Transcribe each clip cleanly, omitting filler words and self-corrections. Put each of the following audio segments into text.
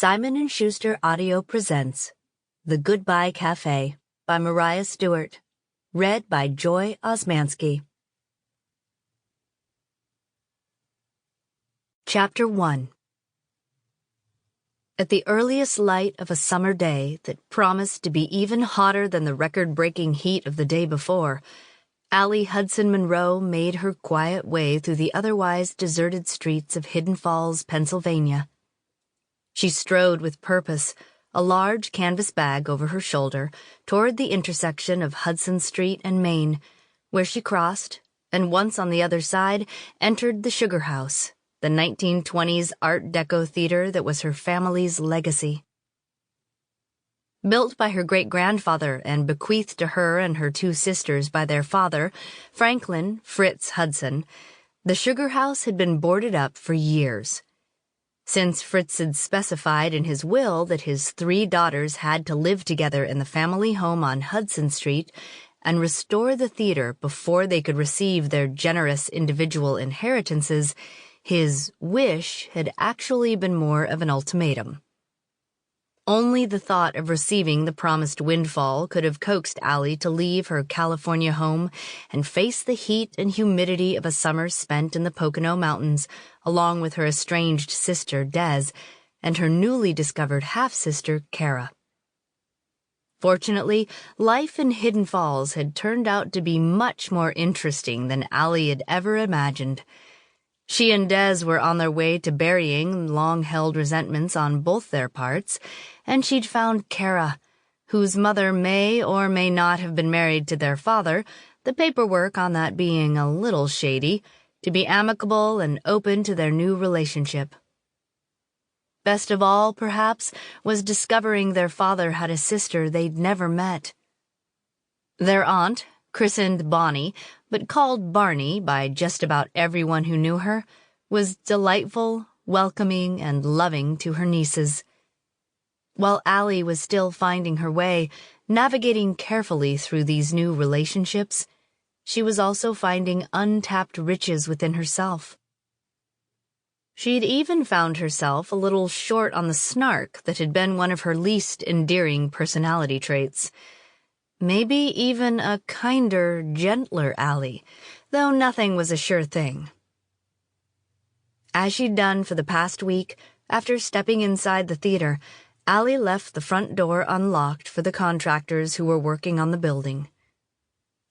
Simon & Schuster Audio presents The Goodbye Café by Mariah Stewart, read by Joy Osmanski. Chapter 1. At the earliest light of a summer day that promised to be even hotter than the record-breaking heat of the day before, Allie Hudson Monroe made her quiet way through the otherwise deserted streets of Hidden Falls, Pennsylvania. She strode with purpose, a large canvas bag over her shoulder, toward the intersection of Hudson Street and Main, where she crossed, and once on the other side, entered the Sugarhouse, the 1920s Art Deco theater that was her family's legacy. Built by her great-grandfather and bequeathed to her and her two sisters by their father, Franklin Fritz Hudson, the Sugarhouse had been boarded up for years. Since Fritz had specified in his will that his three daughters had to live together in the family home on Hudson Street and restore the theater before they could receive their generous individual inheritances, his wish had actually been more of an ultimatum. Only the thought of receiving the promised windfall could have coaxed Allie to leave her California home and face the heat and humidity of a summer spent in the Pocono Mountains, along with her estranged sister, Des, and her newly discovered half-sister, Kara. Fortunately, life in Hidden Falls had turned out to be much more interesting than Allie had ever imagined. She and Des were on their way to burying long-held resentments on both their parts, and she'd found Kara, whose mother may or may not have been married to their father, the paperwork on that being a little shady, to be amicable and open to their new relationship. Best of all, perhaps, was discovering their father had a sister they'd never met. Their aunt, christened Bonnie, but called Barney by just about everyone who knew her, was delightful, welcoming, and loving to her nieces. While Allie was still finding her way, navigating carefully through these new relationships, she was also finding untapped riches within herself. She'd even found herself a little short on the snark that had been one of her least endearing personality traits. Maybe even a kinder, gentler Allie, though nothing was a sure thing. As she'd done for the past week, after stepping inside the theater, Allie left the front door unlocked for the contractors who were working on the building.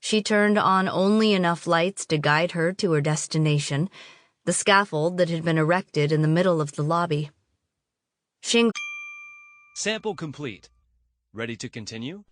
She turned on only enough lights to guide her to her destination, the scaffold that had been erected in the middle of the lobby. Sample complete. Ready to continue?